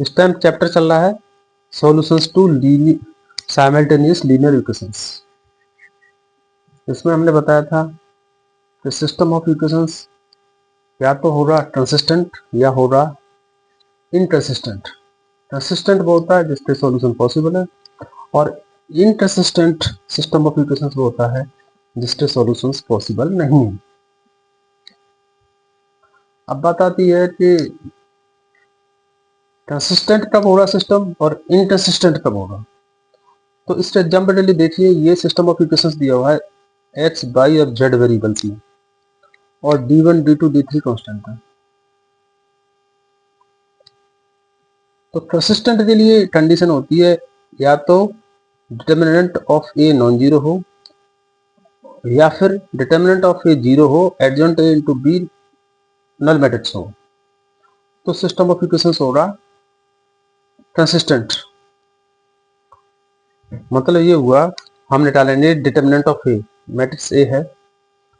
इस time chapter चल रहा है solutions to simultaneous linear equations. इसमें हमने बताया था कि सिस्टम ऑफ इक्वेशंस या तो हो रहा कंसिस्टेंट या हो रहा इनकंसिस्टेंट। कंसिस्टेंट वो होता है जिसके सॉल्यूशन पॉसिबल है, और इनकंसिस्टेंट सिस्टम ऑफ इक्वेशंस वो होता है जिसके सॉल्यूशंस पॉसिबल नहीं है। अब बात आती है कि कंसिस्टेंट कब हो रहा सिस्टम और इनकंसिस्टेंट कब होगा। तो इस एग्जाम्पल देखिए, ये सिस्टम ऑफ इक्वेशंस दिया हुआ है x, y और z वेरिएबल्स में, और d1, d2, d3 कांस्टेंट है। तो कंसिस्टेंट के लिए कंडीशन होती है या तो determinant of A non zero हो, या फिर डिटर्मिनेंट ऑफ ए जीरो हो, adjoint A into B null matrix हो। तो सिस्टम ऑफ इक्वेशंस होगा कंसिस्टेंट। मतलब ये हुआ, हम निकालेंगे determinant of A, matrix A है,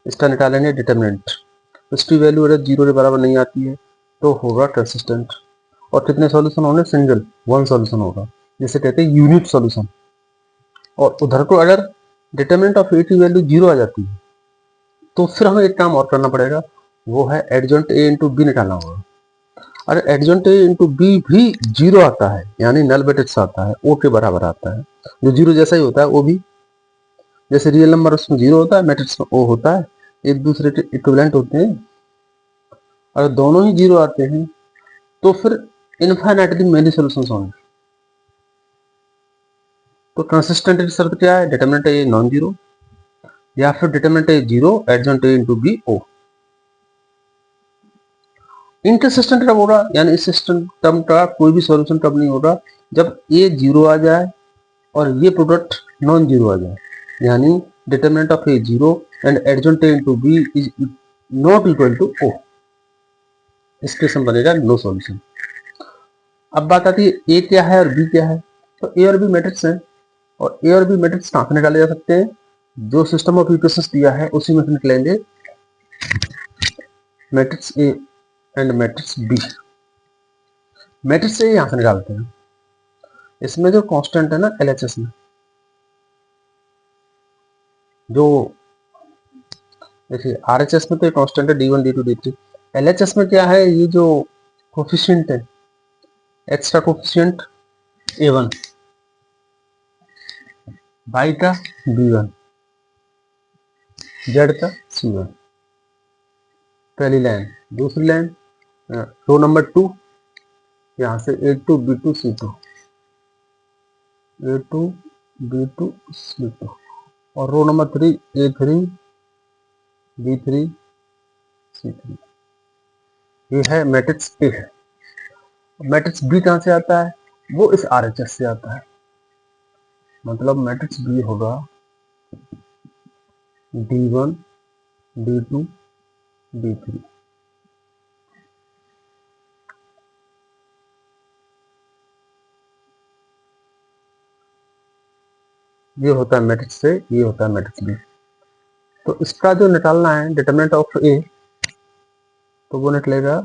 इसका निकालेंगे डिटर्मिनेंट, उसकी वैल्यू अगर जीरो के बराबर नहीं आती है तो होगा कंसिस्टेंट। और कितने सॉल्यूशन होंगे? सिंगल, वन सॉल्यूशन होगा, जिसे कहते हैं यूनिट सॉल्यूशन। और उधर को अगर डिटर्मिनेंट ऑफ ए की वैल्यू जीरो आ जाती है तो फिर हमें एक काम और करना पड़ेगा, वो है एडजॉइंट ए इंटू बी निकालना होगा। अगर एडजॉइंट ए इंटू बी भी जीरो आता है, यानी नल मैट्रिक्स आता है, ओ के बराबर आता है, जो जीरो जैसा ही होता है वो भी, जैसे रियल नंबर उसमें जीरो होता है, मैट्रिक्स में ओ होता है, एक दूसरे के इक्विवेलेंट होते हैं। अगर दोनों ही जीरो आते हैं तो फिर इनफाइनाइटली मेनी सॉल्यूशंस होंगे। तो कंसिस्टेंट की शर्त क्या है? डिटरमिनेंट ए नॉन जीरो, या फिर determinant A zero, adjoint A into B O. Inconsistent कब होगा, यानी इस सिस्टम का कोई भी सॉल्यूशन कब नहीं होगा? जब ए जीरो आ जाए और ये प्रोडक्ट नॉन जीरो आ जाए, यानी determinant of A zero and adjoint A into B is not equal to O. इस केस में बनेगा नो सॉल्यूशन। अब बात आती है ए क्या है और बी क्या है। तो ए और बी मैट्रिक्स है, और ए और बी मैट्रिक्स कहाँ से निकाले जा सकते हैं? जो सिस्टम ऑफ इक्वेशंस दिया है उसी में से निकलेंगे matrix A and matrix B. Matrix A यहां से निकालते हैं, इसमें जो कांस्टेंट है ना एलएचएस में, जो देखिए आरएचएस में तो ये कांस्टेंट है d1, d2, d3। एलएचएस में क्या है? ये जो कोफिशिएंट है, एक्स का कोफिशिएंट a1, y का b1, z का c1। पहली लाइन। दूसरी लाइन रो नंबर 2, यहाँ से a2, b2, c2, a2, b2, c2। और रो नंबर 3 a3, b3, c3। ये है मैट्रिक्स ए है। मैट्रिक्स बी कहाँ से आता है? वो इस आरएचएस से आता है। मतलब मैट्रिक्स बी होगा d1, d2, d3। ये होता है मैट्रिक्स ए, ये होता है मैट्रिक्स बी। तो इसका जो निकालना है डिटरमिनेंट ऑफ ए, तो वो निकलेगा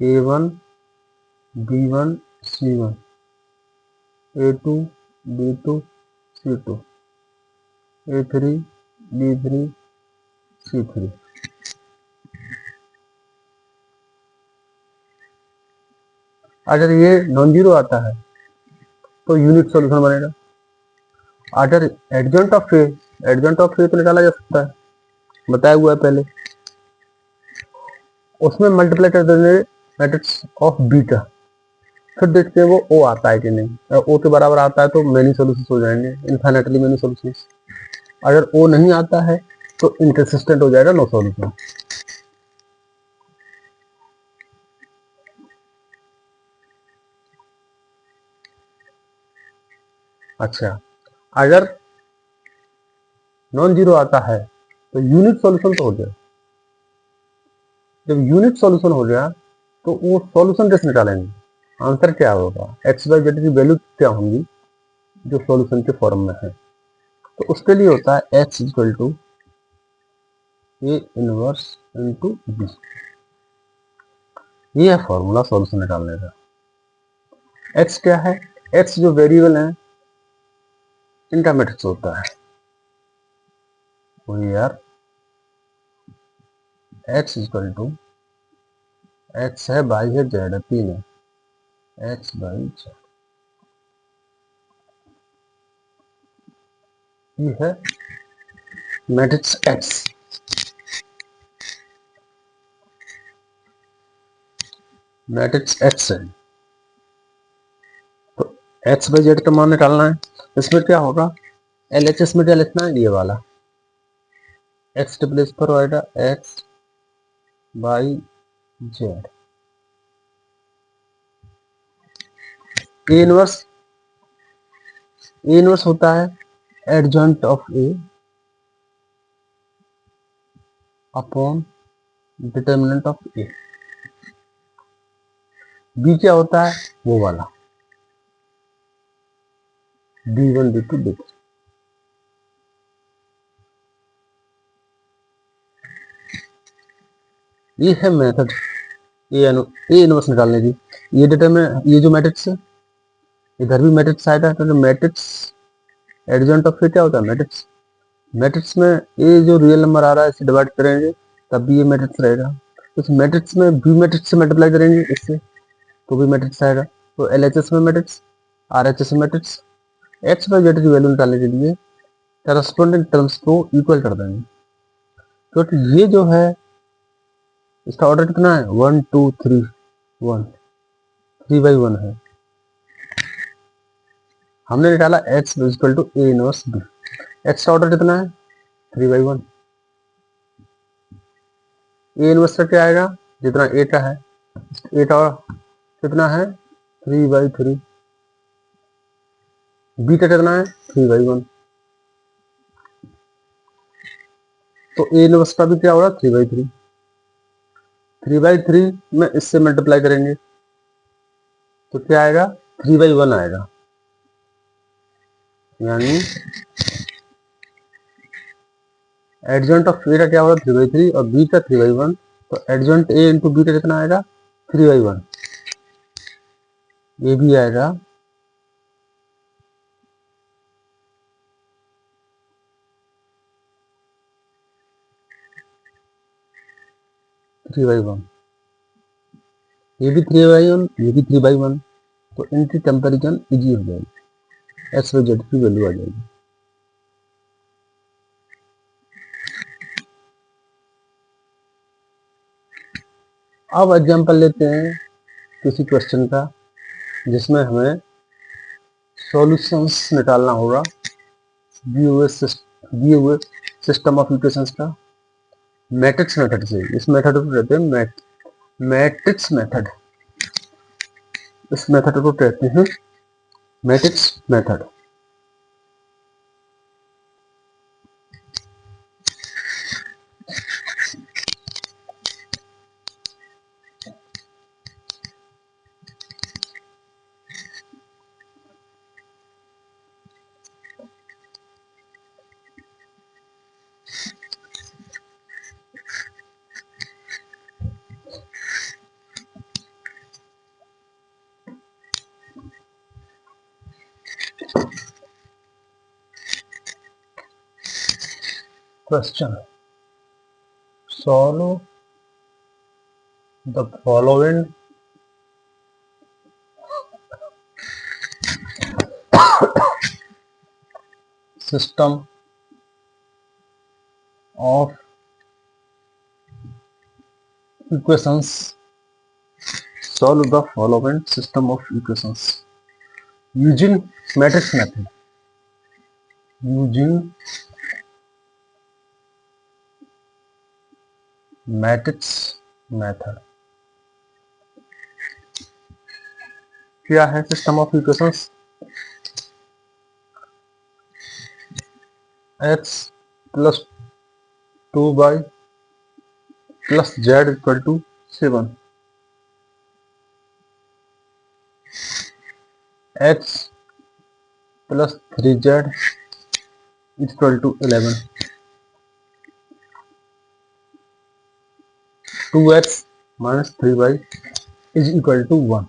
a1, b1, c1, a2, b2, c2, a3, b3, c3। अगर ये नॉन जीरो आता है तो यूनिट सॉल्यूशन बनेगा। अगर adjoint of A, adjoint of A तो निकाला जा सकता है, बताया हुआ है पहले। उसमें मल्टीप्लाई कर देंगे मैट्रिक्स ऑफ बी का, फिर देखते हैं वो ओ आता है कि नहीं। अगर ओ के बराबर आता है तो मेनी सॉल्यूशंस हो जाएंगे, इनफाइनाइटली मेनी सॉल्यूशंस। अगर ओ नहीं आता है तो इनकंसिस्टेंट हो जाएगा, नो सॉल्यूशन। अच्छा, अगर नॉन जीरो आता है तो यूनिट सॉल्यूशन तो हो जाए। जब यूनिट सॉल्यूशन हो गया तो वो सॉल्यूशन कैसे निकालेंगे? आंसर क्या होगा? एक्स वाई जेड की वैल्यू क्या होंगी जो सॉल्यूशन के फॉर्म में है। तो उसके लिए होता है X equal to A inverse into B, ये है फॉर्मूला सॉल्यूशन निकालने का। एक्स क्या है, एक्स जो वेरिएबल है इनका मैट्रिक्स होता है, वही यार एक्स इक्वल टू, एक्स है, वाई है, जेड है, तीन है, एक्स वाई जेड, ये है मैट्रिक्स एक्स। मैट्रिक्स एक्स है, तो एक्स बाई जेड का मान निकालना है। इसमें क्या होगा, एल एच एस में क्या लिखना है, ये वाला एक्स के प्लेस पर आएगा X by Z. A inverse होता है adjoint of A upon determinant of A. B क्या होता है, वो वाला D1 D2 D3। ये है मेथड ए इनवर्स निकालने की। ये डिटरमिनेंट, ये जो मैट्रिक्स है, इधर भी मैट्रिक्स आएगा, तो जो मैट्रिक्स एडजॉइंट ऑफ ए क्या होता है, मैट्रिक्स। मैट्रिक्स में ए जो रियल नंबर आ रहा है इसे डिवाइड करेंगे तब भी ये मैट्रिक्स रहेगा। उस मैट्रिक्स में बी मैट्रिक्स से मल्टीप्लाई करेंगे इससे तो भी मैट्रिक्स आएगा। तो एलएचएस में मैट्रिक्स, आरएचएस में मैट्रिक्स। एक्स वाई जेड की वैल्यू निकालने के लिए करस्पॉन्डिंग टर्म्स को इक्वल कर देंगे। तो ये जो है इसका ऑर्डर कितना है, 1 2 3 1, 3/1 है। हमने निकाला X equal to A inverse B. X का ऑर्डर कितना है, 3/1। ए इनवर्स का क्या आएगा, जितना ए का है, ए का कितना है 3/3, बी का कितना है 3/1। तो ए इनवर्स का भी क्या होगा 3/3। 3/3 में इससे मल्टीप्लाई करेंगे तो क्या आएगा 3/1 आएगा। यानी एडजॉइंट ऑफ ए का क्या होगा 3/3 और बी का 3/1। तो एडजॉइंट ए इंटू बी का कितना आएगा 3/1। ये भी आएगा 3/1, ये भी 3/1, ये भी 3/1। तो इनकी कंपेरिजन इजी हो जाएगी, एक्स वाई जेड की वैल्यू आ जाएगी। अब एग्जांपल लेते हैं किसी क्वेश्चन का जिसमें हमें सॉल्यूशंस निकालना होगा दिए हुए सिस्टम ऑफ इक्वेशंस का मैट्रिक्स मेथड से। इस मेथड को कहते हैं मैट्रिक्स मेथड। इस मेथड को कहते हैं matrix method. Question, solve the following system of equations, solve the following system of equations using matrix method, using matrix method। क्या है system of equations, x plus 2y plus z equal to 7, x plus 3z equal to 11, 2x minus 3y is equal to 1।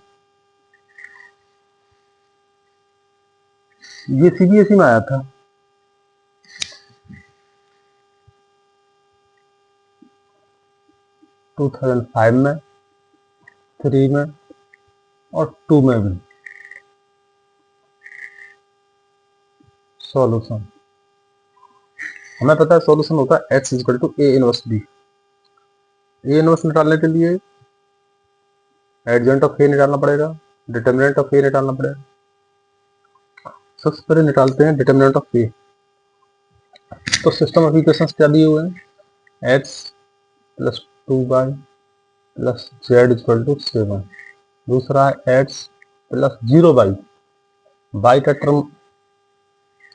ये CBSE में आया था। 2005 में, 3 में और 2 में भी। सॉल्यूशन हमें पता है, सॉल्यूशन होता है x equal to A inverse B. A inverse निकालने के लिए एडजेंट ऑफ ए निकालना पड़ेगा, डिटर्मिनेंट ऑफ ए निकालना पड़ेगा। सबसे पहले निकालते हैं डिटर्मिनेंट ऑफ ए। तो सिस्टम ऑफ इक्वेशंस क्या दिए हुए हैं, x plus 2y plus z equal to 7। दूसरा है x प्लस 0y, y का टर्म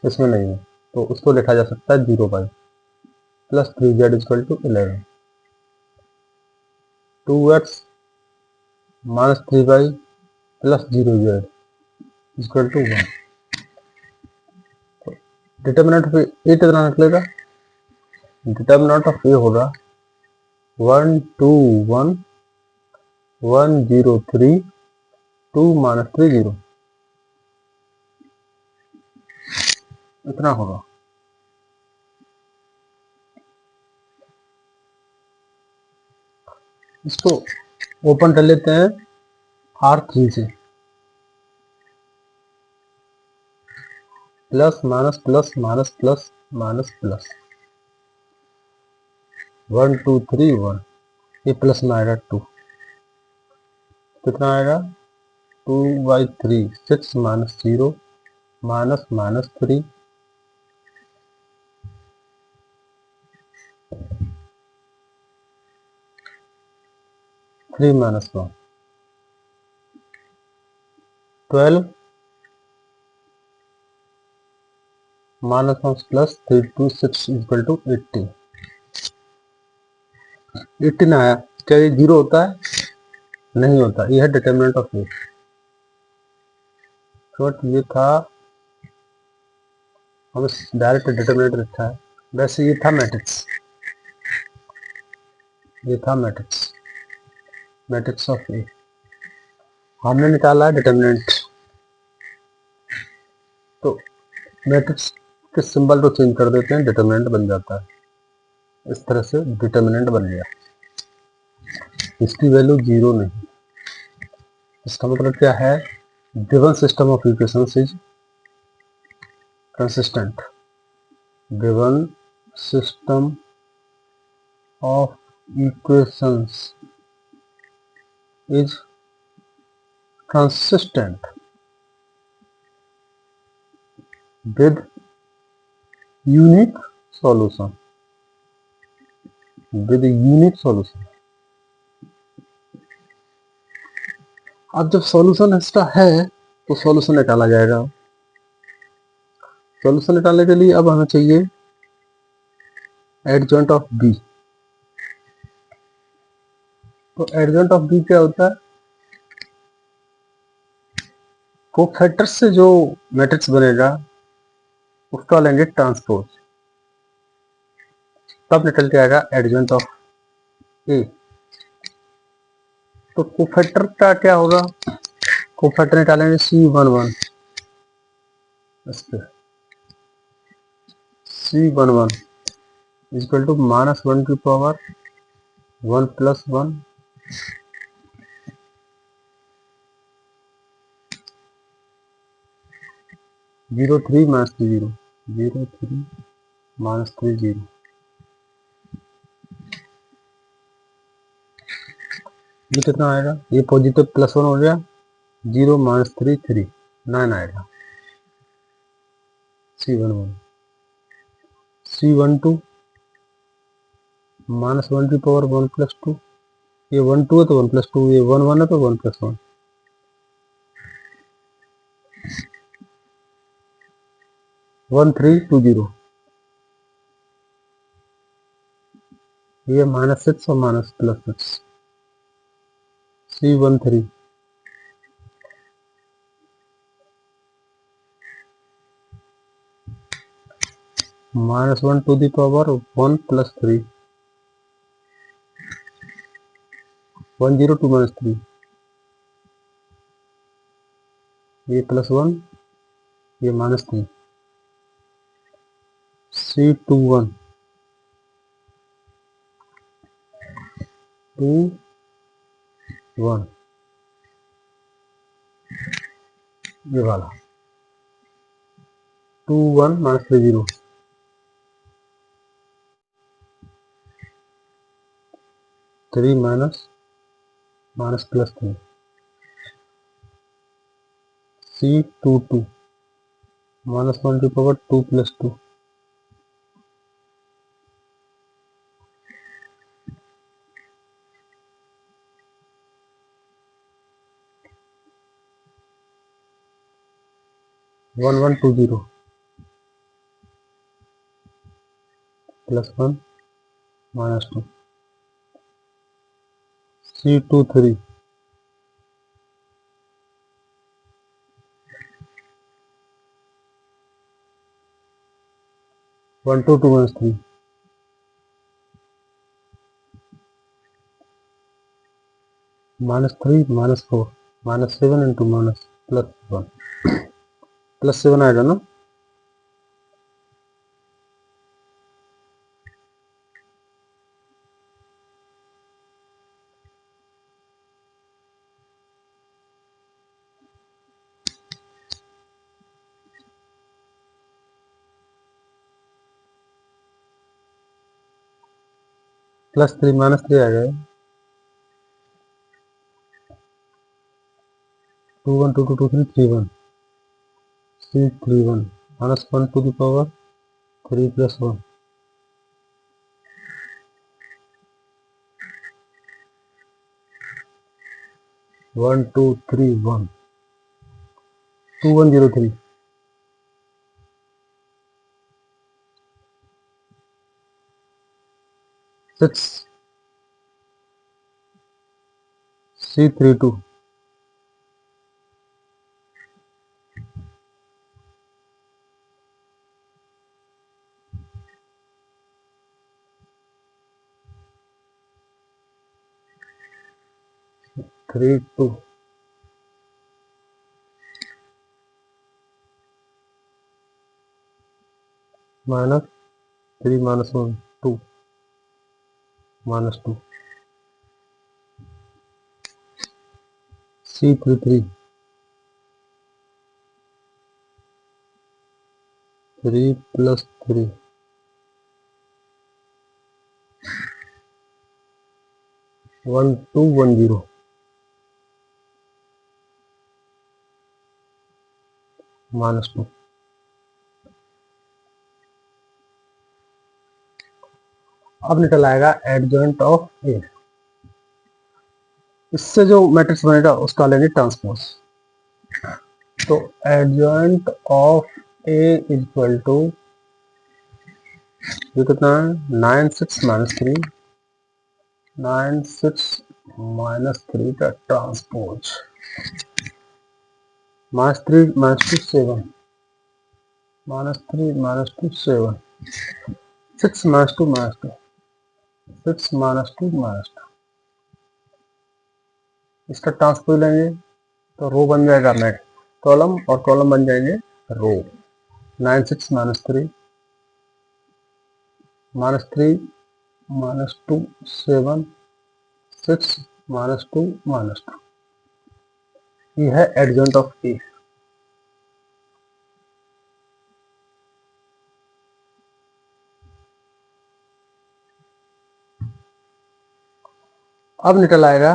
इसमें नहीं है तो उसको लिखा जा सकता है 0y plus 3z equal to 11। 2x minus 3y plus 0z equal to 1। Determinant of A कितना निकलेगा, डिटर्मिनेंट ऑफ ए होगा 1 2 1 1 0 3 2 माइनस 3 0, इतना होगा। इसको ओपन कर लेते हैं R3 से, plus minus plus minus plus minus plus 1 2 3 1, ये प्लस में आएगा 2, कितना आएगा 2/3 6 minus 0 minus minus 3 3 minus 1 12 minus 1 plus 3 2 6 equal to 18। 18 आया, क्या ये 0 होता है, नहीं होता, ये है डिटर्मिनेंट ऑफ ए। तो ये था, हम डायरेक्ट डिटर्मिनेंट लिखा है, वैसे ये था मैट्रिक्स, ये था मैट्रिक्स, मैट्रिक्स ऑफ ए। हमने निकाला है डिटर्मिनेंट, तो मैट्रिक्स के सिंबल को चेंज कर देते हैं, डिटर्मिनेंट बन जाता है। इस तरह से डिटर्मिनेंट बन गया, इसकी वैल्यू 0 नहीं। इसका मतलब क्या है, given system of equations is consistent, given system of equations is consistent with unique solution, with unique solution। अब जब सॉल्यूशन इसका है तो सॉल्यूशन निकाला जाएगा। सॉल्यूशन निकालने के लिए अब हमें चाहिए एडजॉइंट ऑफ बी। तो एडजॉइंट ऑफ बी क्या होता है, कोफैक्टर्स से जो मैट्रिक्स बनेगा उसका लेंगे ट्रांसपोज, तब निकल के आएगा एडजॉइंट ऑफ ए। तो कोफैक्टर का क्या होगा, कोफैक्टर निकालेंगे C11, इस पे C11 इक्वल टू माइनस 1 की पावर 1 प्लस 1 0 3 माइनस 3 0 0 3 माइनस 3 0। ये कितना आएगा, ये पॉजिटिव प्लस 1 हो गया, 0 माइनस 3 3 9 आएगा। C11 C12 माइनस 1 की पावर 1 प्लस 2, ये 1 2 है तो 1 प्लस 2, ये 1 1 है तो 1 प्लस 1, 1 3 2 0, ये माइनस 6 और minus plus 6। C13 minus 1 to the power 1 plus 3, 102 minus 3, ये +1, ये -3, C21 2 1, ये वाला 2 1 -3 0, 3 माइनस +3, C22 -1 की पावर 2 + 2, 1120 +1 -2, C23 122 -3, -3 -4, -7 into +1, +7 आएगा ना, +3 -3 आएगा, 2 1 2 2 2 3 3 1, C31 -1 to the power 3 + 1, 1 2 3 1, 2103, 6 C32 3 2, -3 -1 2 -2, C33 3 + 3, 1 2 1 0, -2। अब निकल आएगा एडजॉइंट ऑफ ए, इससे जो मैट्रिक्स बनेगा उसका लेंगे ट्रांसपोज। तो adjoint of A equal to, ये कितना है, 9 6 -3, 9 6 -3 का ट्रांसपोज, -3 -2 7, -3 -2 7, 6 -2 -2, 6 -2 -2, इसका ट्रांसपोज लेंगे तो रो बन जाएगा मैट कॉलम, और कॉलम बन जाएंगे रो। 9 6 -3 -3 -2 7 6 -2 -2, ये है एडजॉइंट ऑफ ए। अब निकल आएगा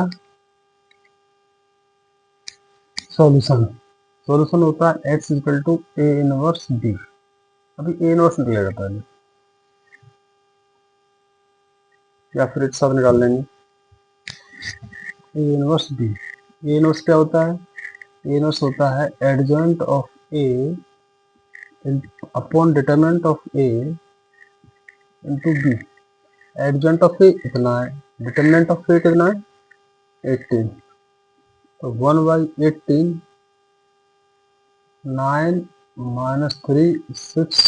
सॉल्यूशन। सॉल्यूशन होता है x equal to A inverse B. अभी ए इनवर्स निकलेगा पहले, या फिर एक साथ निकाल लेंगे A inverse B. A inverse क्या होता है, ए इनवर्स होता है adjoint of A upon determinant of A into B. Adjoint of A इतना है, डिटरमिनेंट ऑफ ए कितना है 18, तो 1/18, 9 -3 6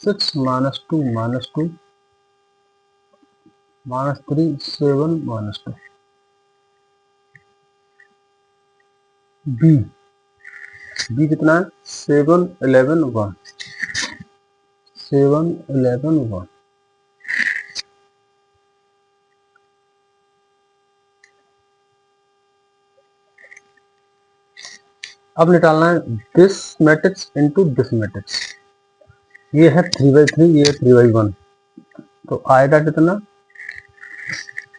6 -2 -2 -3 7 -2, बी, बी कितना है 7 11 1, 7 11 1। अब निकालना है this matrix into this matrix. ये है 3/3, ये है 3/1, तो आएगा कितना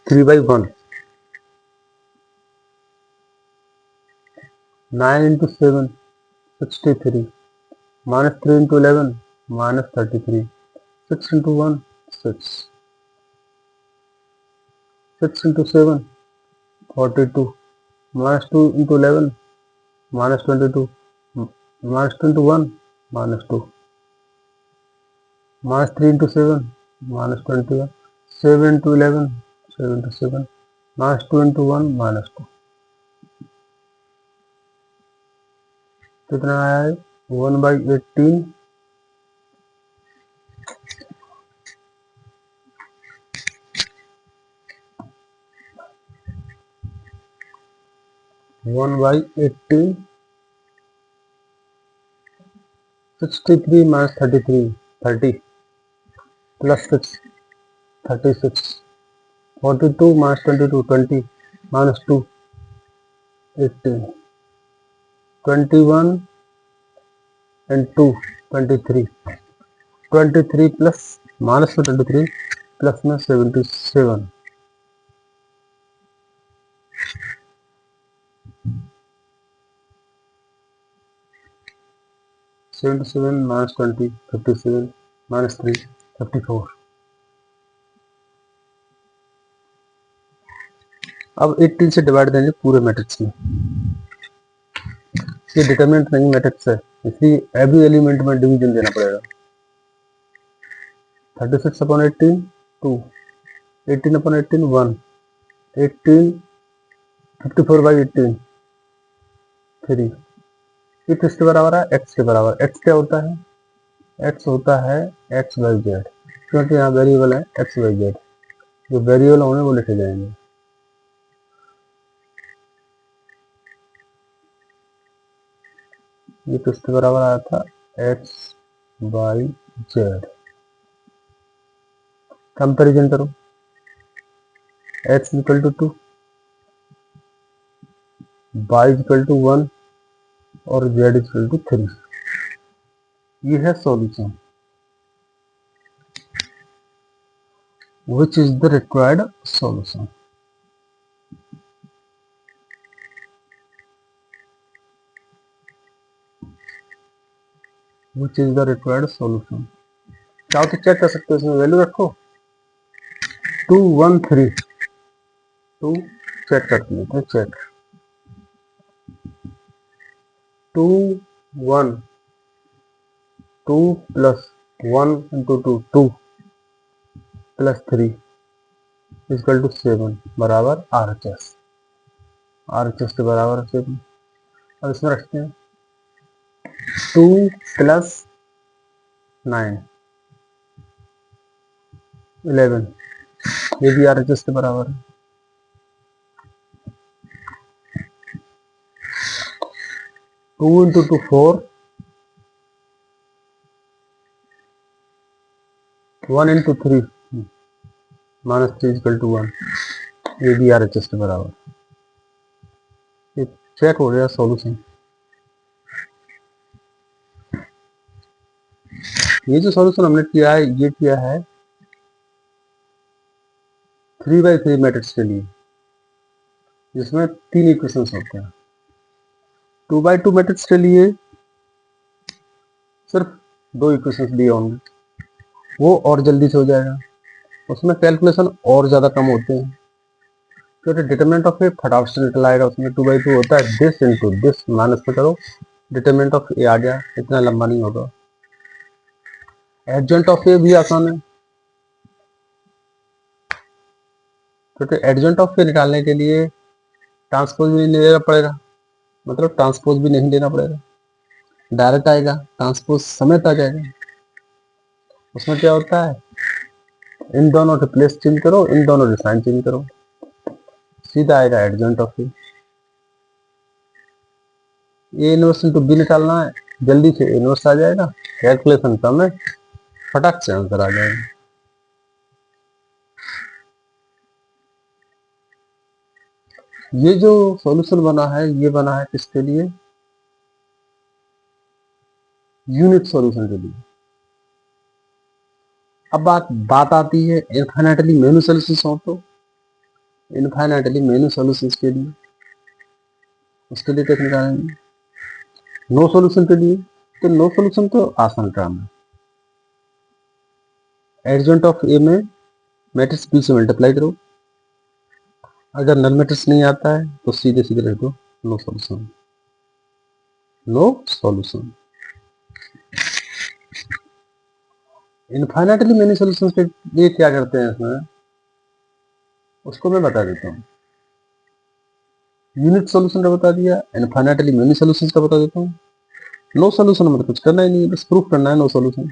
3/1। 9 into 7 63, minus 3 into 11 minus 33, 6 into 1 6, 6 into 7 42, minus 2 into 11 minus 22, minus 2 into 1 minus 2, minus 3 into 7 minus 21, 7 into 11 7 into 7, minus 2 into 1 minus 2। कितना आया है 1/18, 1/18, 63 minus 33 30 plus 6 36, 42 minus 22 20 minus 2 18, 21 and 2 23, 23 plus minus में 23 प्लस में 77, 77 minus 20 57 minus 3 54। अब 18 से डिवाइड देंगे पूरे matrix में। ये डिटरमिनेंट नहीं मैट्रिक्स है, इसलिए एवरी एलिमेंट में डिवीजन देना पड़ेगा। 36/18 2, 18/18 1, 18 54/18 3। ये किसके बराबर है x के बराबर। x क्या होता है, x होता है x/z, क्योंकि यहाँ वेरिएबल है x/z, जो वेरिएबल होंगे वो लिखे जाएंगे। ये किसके बराबर आया था x/z। कंपैरिजन करो, x equal to 2, y equal to 1 और z इक्वल टू 3। ये है solution which is the required solution। which is the required solution। चाहो तो चेक कर सकते हो, इसमें वैल्यू रखो 2 1 3, 2 चेक करते हैं, check 2 1 2 plus 1 into 2 2 plus 3 equal to 7 बराबर RHS। RHS के बराबर है 7। अब इसमें रखते हैं 2 प्लस 9 11, ये भी RHS के बराबर है। 2 into 2 4, 1 into 3 minus 3 equal to 1, ये भी RHS के बराबर। ये चेक हो गया सॉल्यूशन। ये जो सॉल्यूशन हमने किया है, ये किया है 3/3 मैट्रिक्स के लिए, जिसमें 3 इक्वेशंस होते हैं। 2/2 मैट्रिक्स के लिए सिर्फ 2 इक्वेशंस दिए होंगे, वो और जल्दी से हो जाएगा, उसमें कैलकुलेशन और ज़्यादा कम होते हैं, क्योंकि डिटरमिनेंट ऑफ ए फटाफट से निकल आएगा। उसमें 2/2 होता है, दिस इंटू दिस माइनस पे करो, डिटरमिनेंट ऑफ ए आ गया, इतना लंबा नहीं होगा। एडजॉइंट ऑफ ए भी आसान है, क्योंकि एडजॉइंट ऑफ ए निकालने के लिए ट्रांसपोज भी नहीं लेना पड़ेगा, मतलब ट्रांसपोज भी नहीं लेना पड़ेगा, डायरेक्ट आएगा, ट्रांसपोज समेत आ जाएगा। उसमें क्या होता है, इन दोनों के प्लेस चेंज करो, इन दोनों के साइन चेंज करो, सीधा आएगा adjoint of A. A inverse into B निकालना है, जल्दी से इनवर्स आ जाएगा, कैलकुलेशन कम है, फटाक से आंसर आ जाएगा। ये जो सॉल्यूशन बना है ये बना है किसके लिए? यूनिट सॉल्यूशन के लिए। अब बात आती है इनफाइनाइटली मेनी सॉल्यूशंस हो तो इनफाइनाइटली मेनी सॉल्यूशंस के लिए, उसके लिए टेक्निक आएंगे। नो सॉल्यूशन के लिए तो नो सॉल्यूशन तो आसान काम है, एडजॉइंट ऑफ ए में मैट्रिक्स बी से मल्टीप्लाई करो, अगर नल मैट्रिक्स नहीं आता है तो सीधे सीधे लिख दो no solution, no solution. Infinitely many solutions के लिए क्या करते हैं इसमें, उसको मैं बता देता हूँ। यूनिट सॉल्यूशन का बता दिया, इनफाइनाइटली मेनी सॉल्यूशंस का बता देता हूँ। नो सॉल्यूशन मतलब कुछ करना ही नहीं है, बस प्रूफ करना है नो सॉल्यूशन।